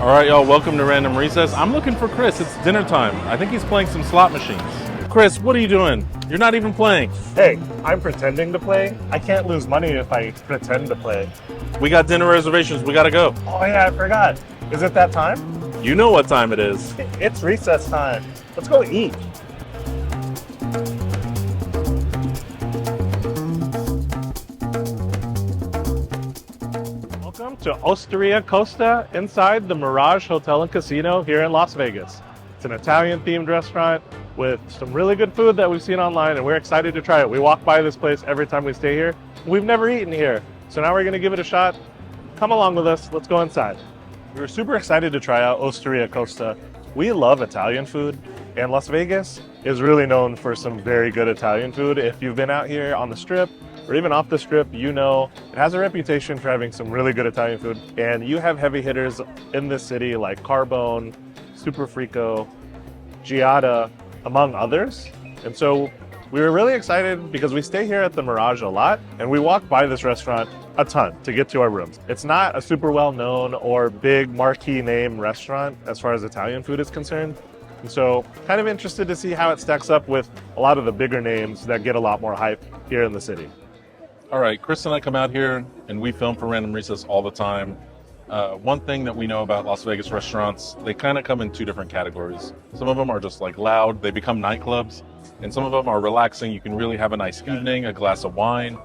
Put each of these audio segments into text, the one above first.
All right, y'all, welcome to Random Recess. I'm looking for Chris. It's dinner time. I think he's playing some slot machines. Chris, what are you doing? You're not even playing. Hey, I'm pretending to play. I can't lose money if I pretend to play. We got dinner reservations. We gotta go. Oh yeah, I forgot. Is it that time? You know what time it is. It's recess time. Let's go eat. Welcome to Osteria Costa inside the Mirage Hotel and Casino here in Las Vegas. It's an Italian-themed restaurant with some really good food that we've seen online, and we're excited to try it. We walk by this place every time we stay here. We've never eaten here, so now we're going to give it a shot. Come along with us. Let's go inside. We were super excited to try out Osteria Costa. We love Italian food, and Las Vegas is really known for some very good Italian food. If you've been out here on the Strip or even off the Strip, you know it has a reputation for having some really good Italian food. And you have heavy hitters in this city like Carbone, Super Frico, Giada, among others. And so we were really excited because we stay here at the Mirage a lot, and we walk by this restaurant a ton to get to our rooms. It's not a super well-known or big marquee name restaurant as far as Italian food is concerned. And so kind of interested to see how it stacks up with a lot of the bigger names that get a lot more hype here in the city. All right, Chris and I come out here and we film for Random Recess all the time. One thing that we know about Las Vegas restaurants, they kind of come in two different categories. Some of them are just like loud, they become nightclubs, and some of them are relaxing. You can really have a nice evening, a glass of wine.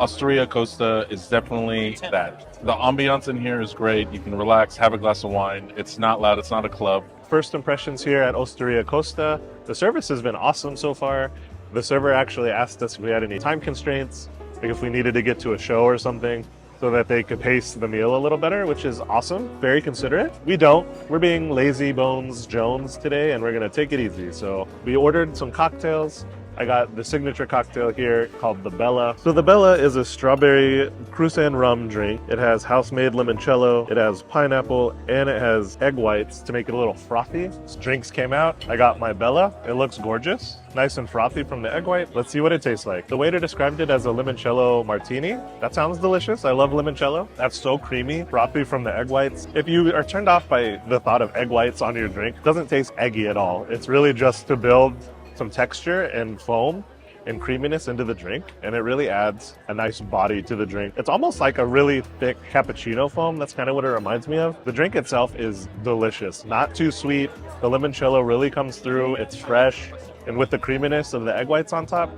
Osteria Costa is definitely that. The ambiance in here is great. You can relax, have a glass of wine. It's not loud, it's not a club. First impressions here at Osteria Costa, the service has been awesome so far. The server actually asked us if we had any time constraints, like if we needed to get to a show or something, so that they could pace the meal a little better, which is awesome. Very considerate. We don't. We're being lazy bones Jones today, and we're gonna take it easy. So we ordered some cocktails. I got the signature cocktail here called the Bella. So the Bella is a strawberry Cruzan rum drink. It has house-made limoncello, it has pineapple, and it has egg whites to make it a little frothy. As drinks came out, I got my Bella. It looks gorgeous. Nice and frothy from the egg white. Let's see what it tastes like. The waiter described it as a limoncello martini. That sounds delicious. I love limoncello. That's so creamy, frothy from the egg whites. If you are turned off by the thought of egg whites on your drink, it doesn't taste eggy at all. It's really just to build some texture and foam and creaminess into the drink, and it really adds a nice body to the drink. It's almost like a really thick cappuccino foam. That's kind of what it reminds me of. The drink itself is delicious, not too sweet. The limoncello really comes through. It's fresh, and with the creaminess of the egg whites on top,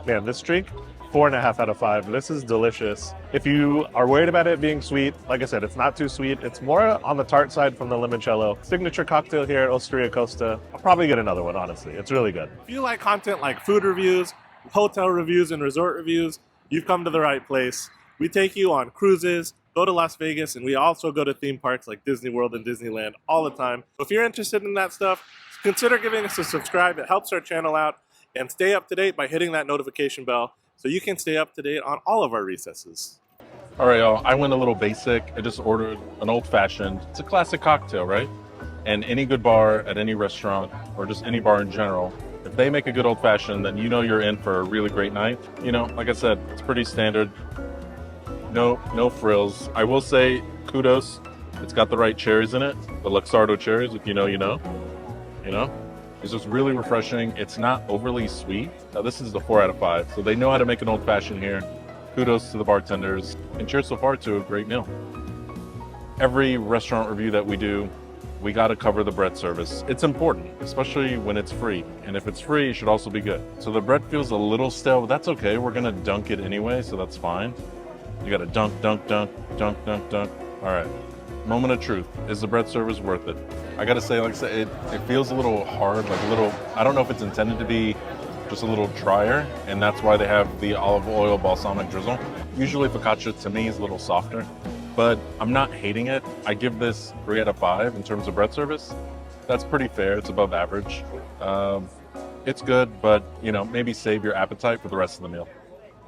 man, this drink, 4.5 out of 5. This is delicious. If you are worried about it being sweet, like I said, it's not too sweet. It's more on the tart side from the limoncello. Signature cocktail here at Osteria Costa. I'll probably get another one, honestly. It's really good. If you like content like food reviews, hotel reviews, and resort reviews, you've come to the right place. We take you on cruises, go to Las Vegas, and we also go to theme parks like Disney World and Disneyland all the time. So if you're interested in that stuff, consider giving us a subscribe. It helps our channel out. And stay up to date by hitting that notification bell, so you can stay up to date on all of our recesses. All right, y'all, I went a little basic. I just ordered an old-fashioned. It's a classic cocktail, right? And any good bar at any restaurant, or just any bar in general, if they make a good old-fashioned, then you know you're in for a really great night. You know, like I said, it's pretty standard. No frills. I will say, kudos. It's got the right cherries in it. The Luxardo cherries, if you know, you know. You know? It's just really refreshing. It's not overly sweet. Now, this is the 4 out of 5, so they know how to make an old-fashioned here. Kudos to the bartenders, and cheers so far to a great meal. Every restaurant review that we do, we gotta cover the bread service. It's important, especially when it's free. And if it's free, it should also be good. So the bread feels a little stale, but that's okay. We're gonna dunk it anyway, so that's fine. You gotta dunk, dunk, dunk, dunk, dunk, dunk. All right. Moment of truth. Is the bread service worth it? I gotta say, like I said, it feels a little hard, like a little, I don't know if it's intended to be just a little drier, and that's why they have the olive oil balsamic drizzle. Usually focaccia to me is a little softer, but I'm not hating it. I give this 3 out of 5 in terms of bread service. That's pretty fair. It's above average. It's good, but you know, maybe save your appetite for the rest of the meal.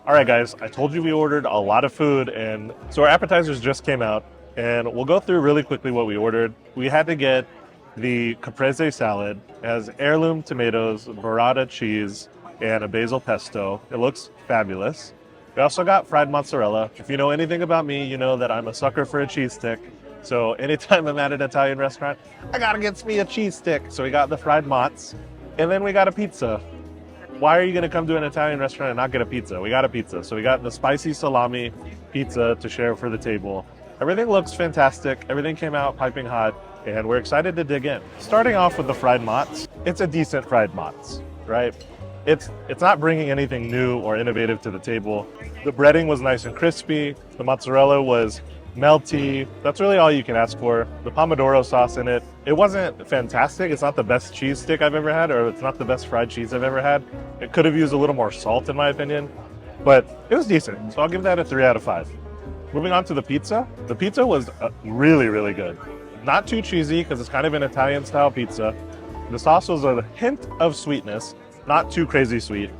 All right, guys, I told you we ordered a lot of food, and so our appetizers just came out. And we'll go through really quickly what we ordered. We had to get the caprese salad. It has heirloom tomatoes, burrata cheese, and a basil pesto. It looks fabulous. We also got fried mozzarella. If you know anything about me, you know that I'm a sucker for a cheese stick. So anytime I'm at an Italian restaurant, I gotta get me a cheese stick. So we got the fried mozz, and then we got a pizza. Why are you gonna come to an Italian restaurant and not get a pizza? We got a pizza. So we got the spicy salami pizza to share for the table. Everything looks fantastic. Everything came out piping hot, and we're excited to dig in. Starting off with the fried mozz, it's a decent fried mozz, right? It's not bringing anything new or innovative to the table. The breading was nice and crispy. The mozzarella was melty. That's really all you can ask for. The pomodoro sauce in it, it wasn't fantastic. It's not the best cheese stick I've ever had, or it's not the best fried cheese I've ever had. It could have used a little more salt in my opinion, but it was decent. So I'll give that a 3 out of 5. Moving on to the pizza. The pizza was really, really good. Not too cheesy because it's kind of an Italian style pizza. The sauce was a hint of sweetness, not too crazy sweet.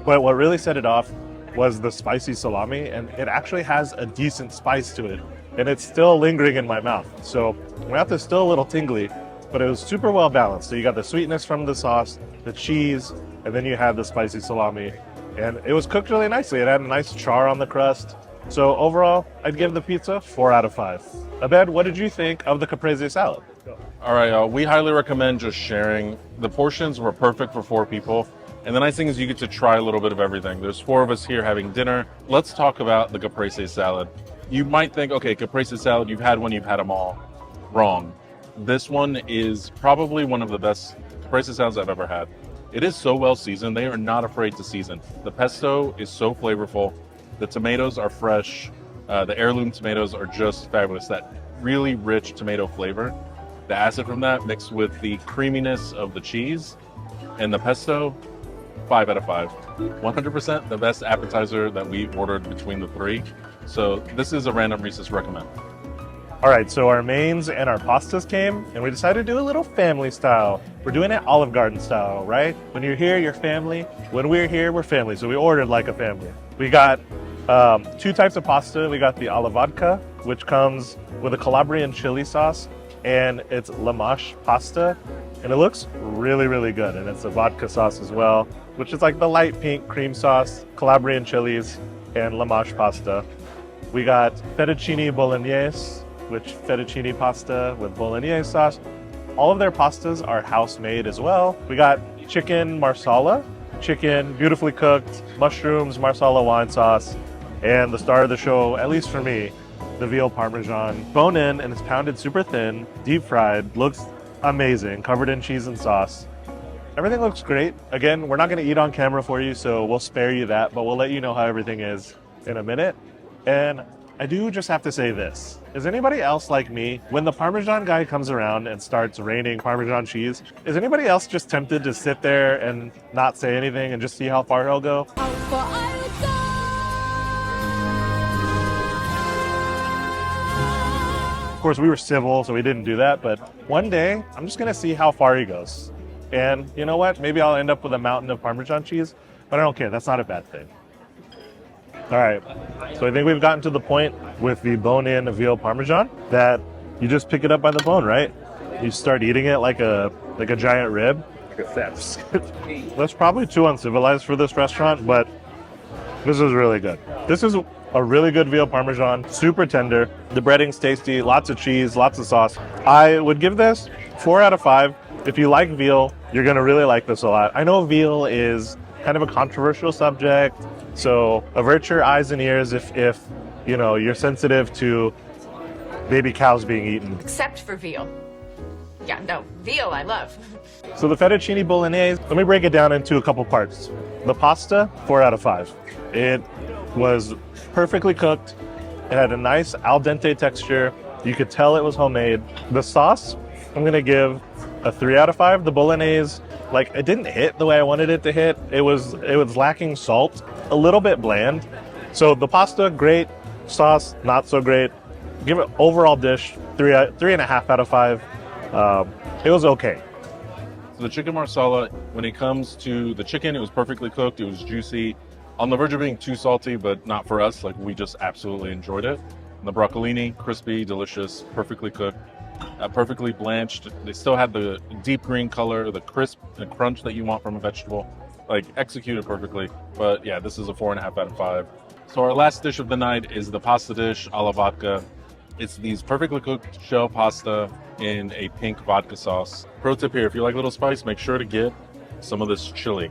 But what really set it off was the spicy salami, and it actually has a decent spice to it, and it's still lingering in my mouth. So my mouth is still a little tingly, but it was super well balanced. So you got the sweetness from the sauce, the cheese, and then you had the spicy salami, and it was cooked really nicely. It had a nice char on the crust. So overall, I'd give the pizza 4 out of 5. Abed, what did you think of the caprese salad? All right, we highly recommend just sharing. The portions were perfect for 4 people. And the nice thing is you get to try a little bit of everything. There's 4 of us here having dinner. Let's talk about the caprese salad. You might think, okay, caprese salad, you've had one, you've had them all. Wrong. This one is probably one of the best caprese salads I've ever had. It is so well seasoned. They are not afraid to season. The pesto is so flavorful. The tomatoes are fresh. The heirloom tomatoes are just fabulous. That really rich tomato flavor. The acid from that mixed with the creaminess of the cheese and the pesto, 5 out of 5. 100% the best appetizer that we ordered between the 3. So this is a random Reese's recommend. All right, so our mains and our pastas came, and we decided to do a little family style. We're doing it Olive Garden style, right? When you're here, you're family. When we're here, we're family. So we ordered like a family. We got 2 types of pasta. We got the alla vodka, which comes with a Calabrian chili sauce, and it's lamash pasta, and it looks really, really good. And it's a vodka sauce as well, which is like the light pink cream sauce, Calabrian chilies, and lamash pasta. We got fettuccine bolognese, which fettuccine pasta with bolognese sauce. All of their pastas are house-made as well. We got chicken marsala, chicken beautifully cooked, mushrooms, marsala wine sauce, and the star of the show, at least for me, the veal parmesan. Bone in, and it's pounded super thin, deep fried, looks amazing, covered in cheese and sauce. Everything looks great. Again, we're not gonna eat on camera for you, so we'll spare you that, but we'll let you know how everything is in a minute. And I do just have to say this. Is anybody else like me? When the Parmesan guy comes around and starts raining Parmesan cheese, is anybody else just tempted to sit there and not say anything and just see how far he'll go? Of course, we were civil, so we didn't do that, but one day, I'm just gonna see how far he goes. And you know what? Maybe I'll end up with a mountain of Parmesan cheese, but I don't care. That's not a bad thing. All right, so I think we've gotten to the point with the bone-in veal Parmesan that you just pick it up by the bone, right? You start eating it like a giant rib. That's probably too uncivilized for this restaurant, but this is really good. This is a really good veal Parmesan, super tender. The breading's tasty, lots of cheese, lots of sauce. I would give this 4 out of 5. If you like veal, you're gonna really like this a lot. I know veal is kind of a controversial subject, so avert your eyes and ears if you know you're sensitive to baby cows being eaten. Except for veal. Yeah, no, veal I love. So the fettuccine bolognese, let me break it down into a couple parts. The pasta, 4 out of 5. It was perfectly cooked. It had a nice al dente texture. You could tell it was homemade. The sauce, I'm gonna give a 3 out of 5. The bolognese, like, it didn't hit the way I wanted it to hit. It was lacking salt, a little bit bland. So the pasta, great. Sauce, not so great. Give it overall dish 3.5 out of 5. It was okay. So the chicken marsala, when it comes to the chicken, it was perfectly cooked. It was juicy, on the verge of being too salty, but not for us. Like, we just absolutely enjoyed it. And the broccolini, crispy, delicious, perfectly cooked, perfectly blanched. They still had the deep green color, the crisp and crunch that you want from a vegetable. Like, executed perfectly. But yeah, this is a 4.5 out of 5. So our last dish of the night is the pasta dish alla vodka. It's these perfectly cooked shell pasta in a pink vodka sauce. Pro tip here, if you like a little spice, make sure to get some of this chili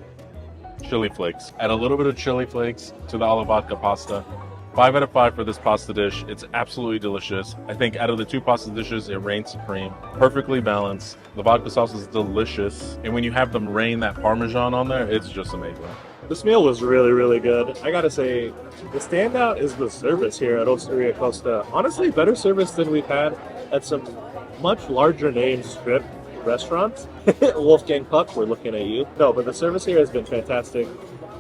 flakes. Add a little bit of chili flakes to the alla vodka pasta. 5 out of 5 for this pasta dish. It's absolutely delicious. I think out of the 2 pasta dishes, it reigns supreme. Perfectly balanced. The vodka sauce is delicious. And when you have them rain that Parmesan on there, it's just amazing. This meal was really, really good. I gotta say, the standout is the service here at Osteria Costa. Honestly, better service than we've had at some much larger name strip restaurants. Wolfgang Puck, we're looking at you. No, but the service here has been fantastic.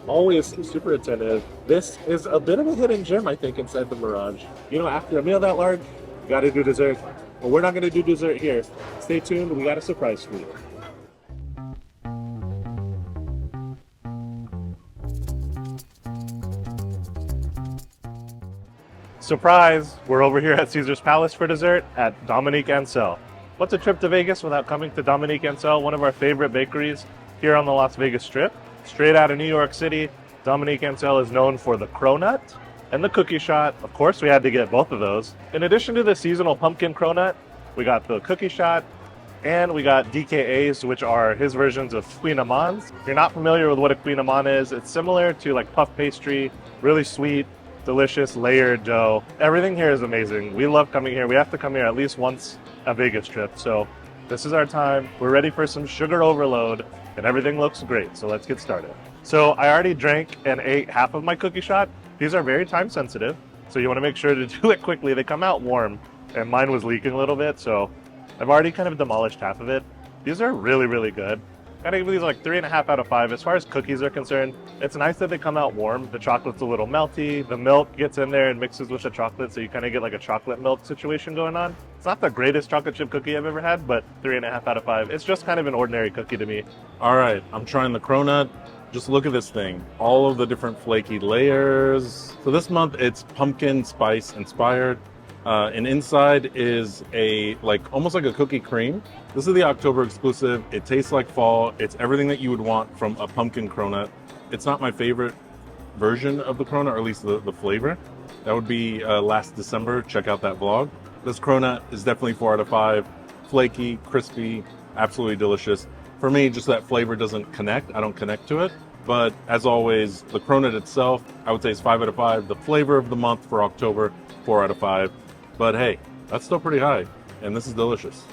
Always super attentive. This is a bit of a hidden gem, I think, inside the Mirage. You know, after a meal that large, you gotta do dessert. Well, we're not gonna do dessert here. Stay tuned, we got a surprise for you. Surprise! We're over here at Caesar's Palace for dessert at Dominique Ansel. What's a trip to Vegas without coming to Dominique Ansel, one of our favorite bakeries here on the Las Vegas Strip? Straight out of New York City, Dominique Ansel is known for the Cronut and the cookie shot. Of course, we had to get both of those. In addition to the seasonal pumpkin Cronut, we got the cookie shot and we got DKAs, which are his versions of Queen Amans. If you're not familiar with what a Queen Aman is, it's similar to like puff pastry, really sweet, delicious layered dough. Everything here is amazing. We love coming here. We have to come here at least once a Vegas trip. So this is our time. We're ready for some sugar overload and everything looks great. So let's get started. So I already drank and ate half of my cookie shot. These are very time sensitive. So you want to make sure to do it quickly. They come out warm and mine was leaking a little bit. So I've already kind of demolished half of it. These are really, really good. Gotta give these like 3.5 out of 5. As far as cookies are concerned, it's nice that they come out warm. The chocolate's a little melty. The milk gets in there and mixes with the chocolate, so you kind of get like a chocolate milk situation going on. It's not the greatest chocolate chip cookie I've ever had, but 3.5 out of 5. It's just kind of an ordinary cookie to me. All right, I'm trying the Cronut. Just look at this thing. All of the different flaky layers. So this month it's pumpkin spice inspired. And inside is almost like a cookie cream. This is the October exclusive. It tastes like fall. It's everything that you would want from a pumpkin Cronut. It's not my favorite version of the Cronut, or at least the flavor. That would be last December. Check out that vlog. This Cronut is definitely 4 out of 5. Flaky, crispy, absolutely delicious. For me, just that flavor doesn't connect. I don't connect to it. But as always, the Cronut itself, I would say is 5 out of 5. The flavor of the month for October, 4 out of 5. But hey, that's still pretty high, and this is delicious.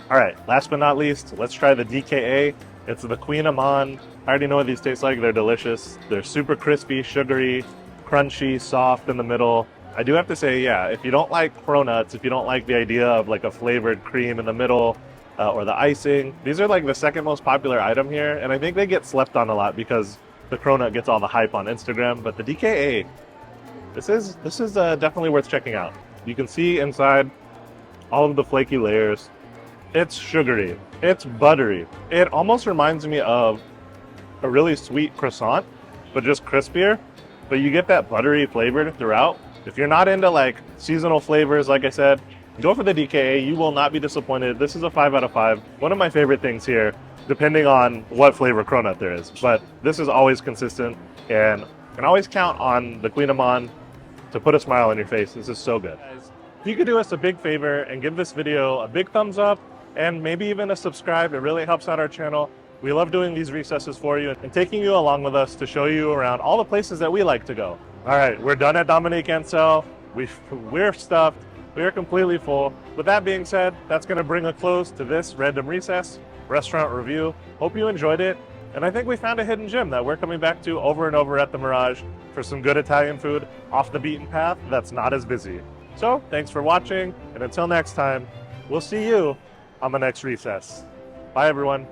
All right, last but not least, let's try the DKA. It's the Queen Aman. I already know what these taste like. They're delicious. They're super crispy, sugary, crunchy, soft in the middle. I do have to say, yeah, if you don't like Cronuts, if you don't like the idea of like a flavored cream in the middle or the icing, these are like the second most popular item here, and I think they get slept on a lot because the Cronut gets all the hype on Instagram. But the DKA, this is definitely worth checking out. You can see inside all of the flaky layers. It's sugary. It's buttery. It almost reminds me of a really sweet croissant, but just crispier. But you get that buttery flavor throughout. If you're not into like seasonal flavors, like I said, go for the DKA. You will not be disappointed. This is a 5 out of 5. One of my favorite things here, depending on what flavor Cronut there is. But this is always consistent, and you can always count on the Queen Aman to put a smile on your face. This is so good. If you could do us a big favor and give this video a big thumbs up and maybe even a subscribe, it really helps out our channel. We love doing these recesses for you and taking you along with us to show you around all the places that we like to go. All right, we're done at Dominique Ansel. We're stuffed. We are completely full. With that being said, that's going to bring a close to this random recess restaurant review. Hope you enjoyed it. And I think we found a hidden gem that we're coming back to over and over at the Mirage for some good Italian food off the beaten path that's not as busy. So thanks for watching, and until next time, we'll see you on the next recess. Bye, everyone.